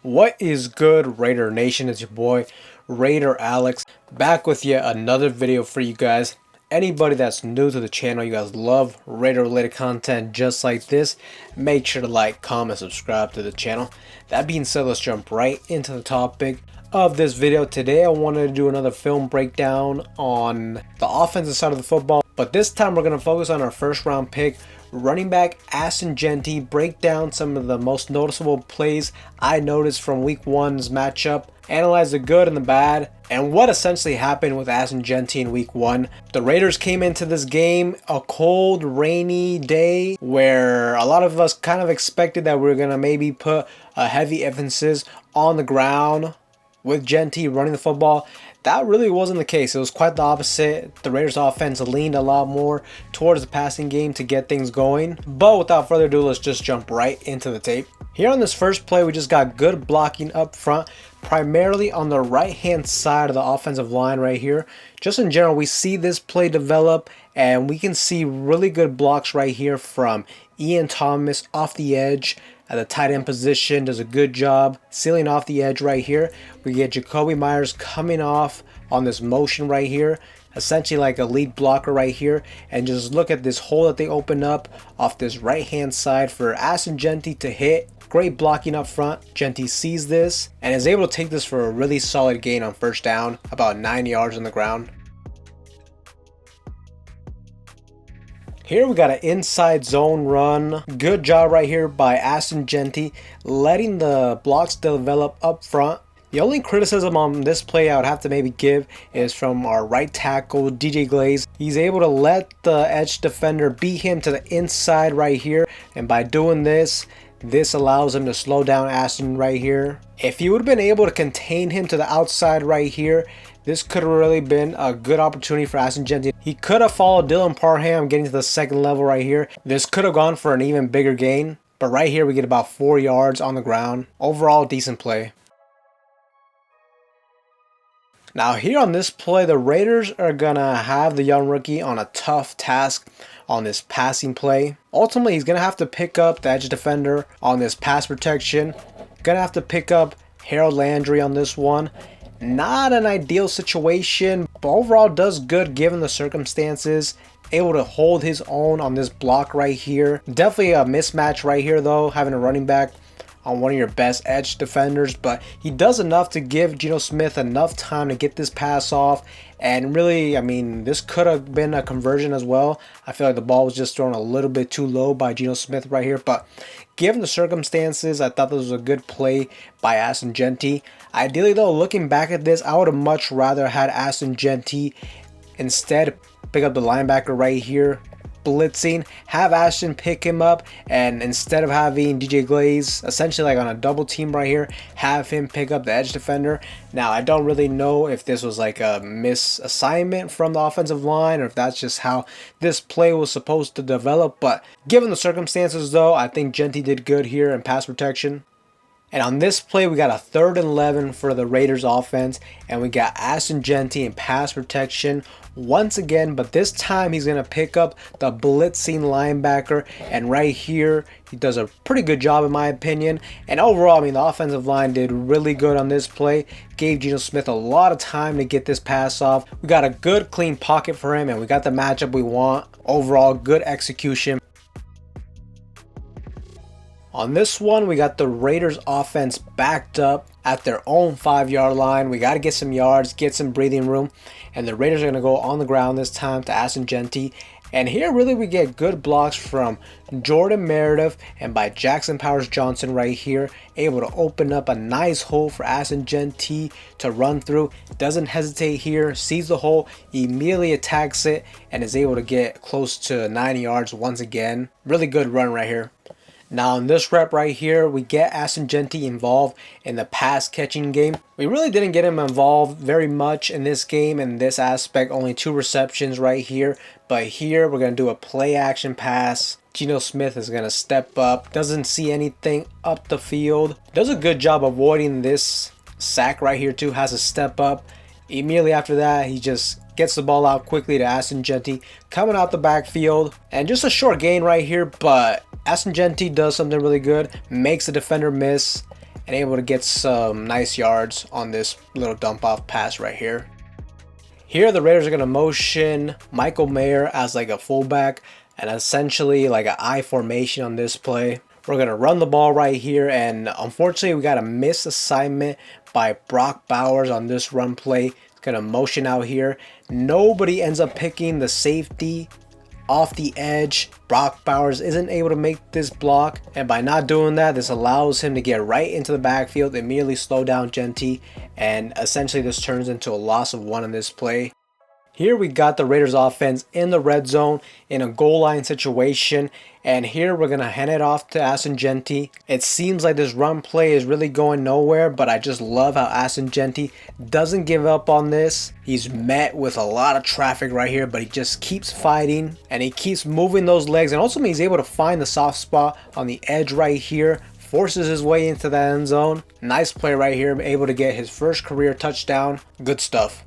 What is good, Raider Nation? It's your boy Raider Alex, back with yet another video for you guys. Anybody that's new to the channel, you guys love Raider related content just like this, make sure to like, comment, subscribe to the channel. That being said, let's jump right into the topic of this video. Today I wanted to do another film breakdown on the offensive side of the football, but this time we're going to focus on our first round pick, running back Ashton Jeanty. Break down some of the most noticeable plays I noticed from week one's matchup, analyze the good and the bad, and what essentially happened with Ashton Jeanty in week one. The Raiders came into this game a cold, rainy day where a lot of us kind of expected that we were going to maybe put a heavy emphasis on the ground with Genty running the football. That really wasn't the case. It was quite the opposite. The Raiders offense leaned a lot more towards the passing game to get things going. But without further ado, let's just jump right into the tape. Here on this first play, we just got good blocking up front, primarily on the right hand side of the offensive line right here. Just in general, we see this play develop and we can see really good blocks right here from Ian Thomas off the edge. At the tight end position, does a good job sealing off the edge right here. We get Jacoby Myers coming off on this motion right here, essentially like a lead blocker right here. And just look at this hole that they open up off this right hand side for Ashton Jeanty to hit. Great blocking up front. Genty sees this and is able to take this for a really solid gain on first down, about 9 yards on the ground. Here we got an inside zone run. Good job right here by Ashton Jeanty, letting the blocks develop up front. The only criticism on this play I would have to maybe give is from our right tackle, DJ Glaze. He's able to let the edge defender beat him to the inside right here. And by doing this, this allows him to slow down Ashton right here. If he would have been able to contain him to the outside right here, this could have really been a good opportunity for Ashton Jeanty. He could have followed Dylan Parham getting to the second level right here. This could have gone for an even bigger gain. But right here we get about 4 yards on the ground. Overall, decent play. Now here on this play, the Raiders are going to have the young rookie on a tough task on this passing play. Ultimately, he's going to have to pick up the edge defender on this pass protection. Going to have to pick up Harold Landry on this one. Not an ideal situation, but overall does good given the circumstances. Able to hold his own on this block right here. Definitely a mismatch right here though, having a running back on one of your best edge defenders, but he does enough to give Geno Smith enough time to get this pass off. And really, I mean, this could have been a conversion as well. I feel like the ball was just thrown a little bit too low by Geno Smith right here, but given the circumstances, I thought this was a good play by Ashton Jeanty. Ideally though, looking back at this, I would have much rather had Ashton Jeanty instead pick up the linebacker right here, blitzing, have Ashton pick him up, and instead of having DJ Glaze essentially like on a double team right here, have him pick up the edge defender. Now I don't really know if this was like a misassignment from the offensive line or if that's just how this play was supposed to develop, but given the circumstances though, I think Genty did good here in pass protection. And on this play, we got a 3rd and 11 for the Raiders offense, and we got Ashton Jeanty in pass protection once again, but this time he's going to pick up the blitzing linebacker, and right here, he does a pretty good job in my opinion. And overall, I mean, the offensive line did really good on this play, gave Geno Smith a lot of time to get this pass off. We got a good clean pocket for him, and we got the matchup we want. Overall, good execution. On this one, we got the Raiders offense backed up at their own 5-yard line. We got to get some yards, get some breathing room. And the Raiders are going to go on the ground this time to Ashton Jeanty. And here really we get good blocks from Jordan Meredith and by Jackson Powers Johnson right here. Able to open up a nice hole for Ashton Jeanty to run through. Doesn't hesitate here, sees the hole, immediately attacks it, and is able to get close to 9 yards once again. Really good run right here. Now in this rep right here, we get Ashton Jeanty involved in the pass catching game. We really didn't get him involved very much in this game in this aspect, only 2 receptions right here. But here we're going to do a play action pass. Geno Smith is going to step up, doesn't see anything up the field. Does a good job avoiding this sack right here too, has to step up. Immediately after that, he just gets the ball out quickly to Ashton Jeanty coming out the backfield. And just a short gain right here, but Ashton Jeanty does something really good, makes the defender miss, and able to get some nice yards on this little dump off pass right here. Here the Raiders are going to motion Michael Mayer as like a fullback and essentially like an I formation on this play. We're going to run the ball right here, and unfortunately we got a missed assignment by Brock Bowers on this run play. It's going to motion out here. Nobody ends up picking the safety off the edge. Brock Bowers isn't able to make this block, and by not doing that, this allows him to get right into the backfield, immediately slow down Genty, and essentially this turns into a loss of 1 in this play. Here we got the Raiders offense in the red zone in a goal line situation, and here we're going to hand it off to Ashton Jeanty. It seems like this run play is really going nowhere, but I just love how Ashton Jeanty doesn't give up on this. He's met with a lot of traffic right here, but he just keeps fighting and he keeps moving those legs, and ultimately he's able to find the soft spot on the edge right here. Forces his way into the end zone. Nice play right here, able to get his first career touchdown. Good stuff.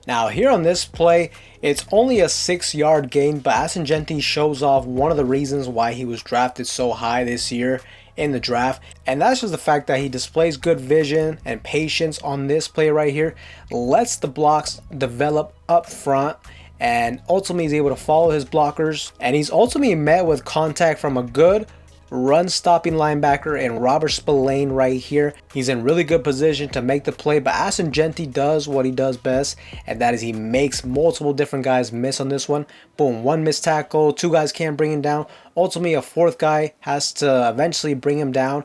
Now here on this play, it's only a 6-yard gain, but Ashton Jeanty shows off one of the reasons why he was drafted so high this year in the draft, and that's just the fact that he displays good vision and patience on this play right here, lets the blocks develop up front, and ultimately he's able to follow his blockers, and he's ultimately met with contact from a good run-stopping linebacker in Robert Spillane right here. He's in really good position to make the play, but Ashton Jeanty does what he does best, and that is he makes multiple different guys miss on this one. Boom, 1 missed tackle, 2 guys can't bring him down. Ultimately, a 4th guy has to eventually bring him down.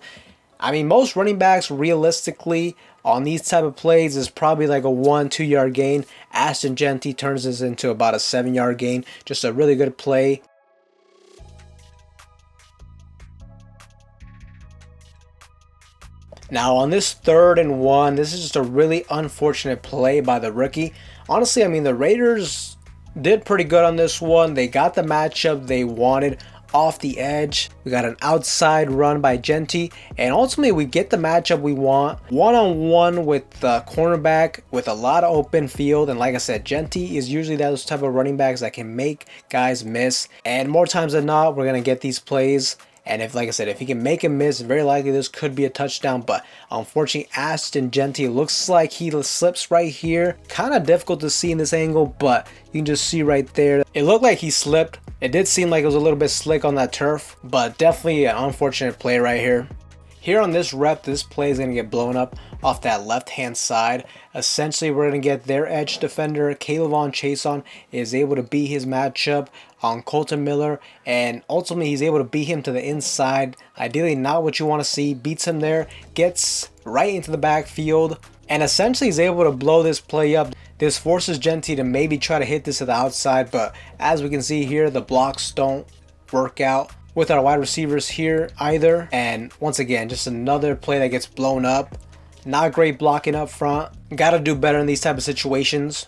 I mean, most running backs realistically on these type of plays is probably like a 1-2 yard gain. Ashton Jeanty turns this into about a 7-yard gain. Just a really good play. Now on this 3rd and 1, this is just a really unfortunate play by the rookie. Honestly, I mean, the Raiders did pretty good on this one. They got the matchup they wanted off the edge. We got an outside run by Genty, and ultimately we get the matchup we want. One-on-one with the cornerback with a lot of open field, and like I said, Genty is usually those type of running backs that can make guys miss, and more times than not, we're going to get these plays. And if, like I said, if he can make him miss, very likely this could be a touchdown. But unfortunately, Ashton Jeanty looks like he slips right here. Kind of difficult to see in this angle, but you can just see right there. It looked like he slipped. It did seem like it was a little bit slick on that turf, but definitely an unfortunate play right here. Here on this rep, this play is going to get blown up off that left-hand side. Essentially, we're going to get their edge defender, Kayvon Chason, is able to beat his matchup on Colton Miller, and ultimately he's able to beat him to the inside. Ideally not what you want to see. Beats him there, gets right into the backfield, and essentially he's able to blow this play up. This forces Genty to maybe try to hit this to the outside, but as we can see here, the blocks don't work out with our wide receivers here either. And once again, just another play that gets blown up. Not great blocking up front. Gotta do better in these type of situations.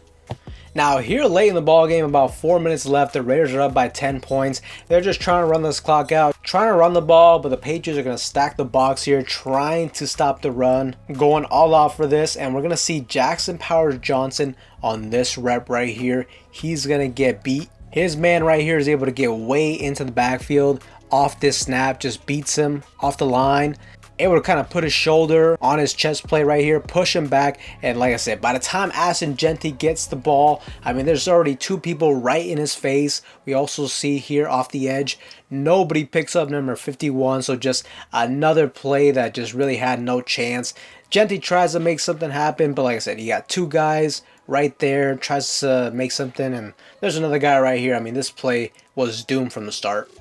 Now here late in the ball game, about 4 minutes left, the Raiders are up by 10 points. They're just trying to run this clock out, trying to run the ball, but the Patriots are going to stack the box here, trying to stop the run, going all out for this, and we're going to see Jackson Powers-Johnson on this rep right here. He's going to get beat. His man right here is able to get way into the backfield off this snap, just beats him off the line. Able to kind of put his shoulder on his chest play right here, push him back, and like I said, by the time Ashton Jeanty gets the ball, I mean, there's already 2 people right in his face. We also see here off the edge, nobody picks up number 51, so just another play that just really had no chance. Genty tries to make something happen, but like I said, you got 2 guys right there, tries to make something, and there's another guy right here. I mean, this play was doomed from the start.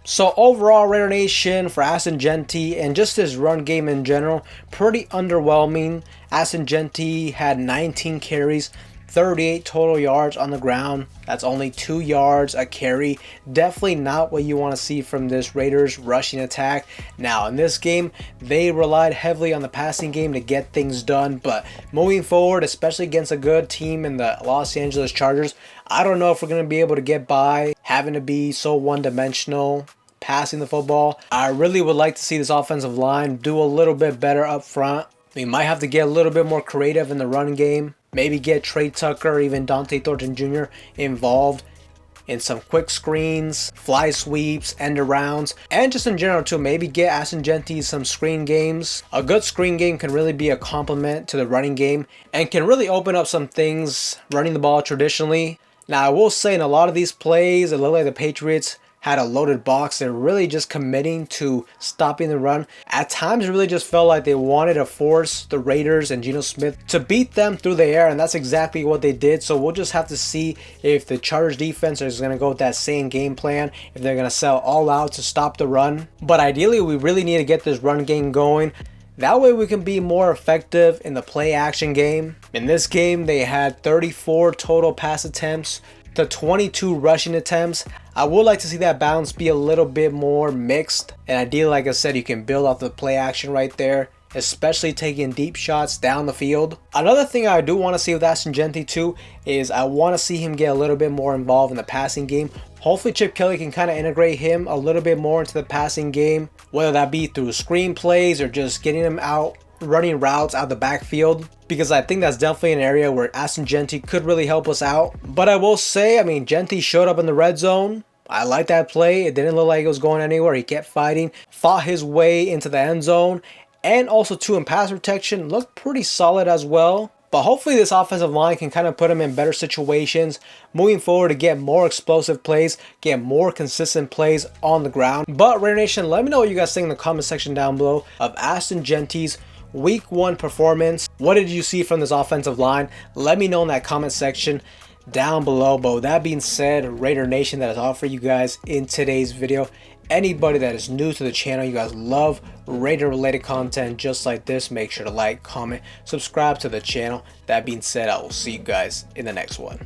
So overall, Raider Nation, for Ashton Jeanty and just his run game in general, pretty underwhelming. Ashton Jeanty had 19 carries, 38 total yards on the ground. That's only 2 yards a carry. Definitely not what you want to see from this Raiders rushing attack. Now in this game, they relied heavily on the passing game to get things done, but moving forward, especially against a good team in the Los Angeles Chargers, I don't know if we're going to be able to get by having to be so one-dimensional passing the football. I really would like to see this offensive line do a little bit better up front. We might have to get a little bit more creative in the running game. Maybe get Trey Tucker or even Dante Thornton Jr. involved in some quick screens, fly sweeps, end arounds, and just in general too. Maybe get Ashton Jeanty some screen games. A good screen game can really be a complement to the running game and can really open up some things running the ball traditionally. Now I will say in a lot of these plays, it looked like the Patriots had a loaded box. They're really just committing to stopping the run. At times, it really just felt like they wanted to force the Raiders and Geno Smith to beat them through the air, and that's exactly what they did. So we'll just have to see if the Chargers defense is going to go with that same game plan, if they're going to sell all out to stop the run. But ideally, we really need to get this run game going. That way we can be more effective in the play action game. In this game, they had 34 total pass attempts to 22 rushing attempts. I would like to see that balance be a little bit more mixed, and ideally, like I said, you can build off the play action right there, especially taking deep shots down the field. Another thing I do want to see with Ashton Jeanty too is I want to see him get a little bit more involved in the passing game. Hopefully Chip Kelly can kind of integrate him a little bit more into the passing game, whether that be through screen plays or just getting him out running routes out the backfield, because I think that's definitely an area where Ashton Jeanty could really help us out. But I will say, I mean, Genty showed up in the red zone. I like that play. It didn't look like it was going anywhere. He kept fighting, fought his way into the end zone, and also too in pass protection, looked pretty solid as well. But hopefully this offensive line can kind of put him in better situations moving forward to get more explosive plays, get more consistent plays on the ground. But Raider Nation, let me know what you guys think in the comment section down below of Ashton Jeanty's Week 1 performance. What did you see from this offensive line? Let me know in that comment section down below. But with that being said, Raider Nation, that is all for you guys in today's video. Anybody that is new to the channel, you guys love Raider related content just like this, make sure to like, comment, subscribe to the channel. That being said, I will see you guys in the next one.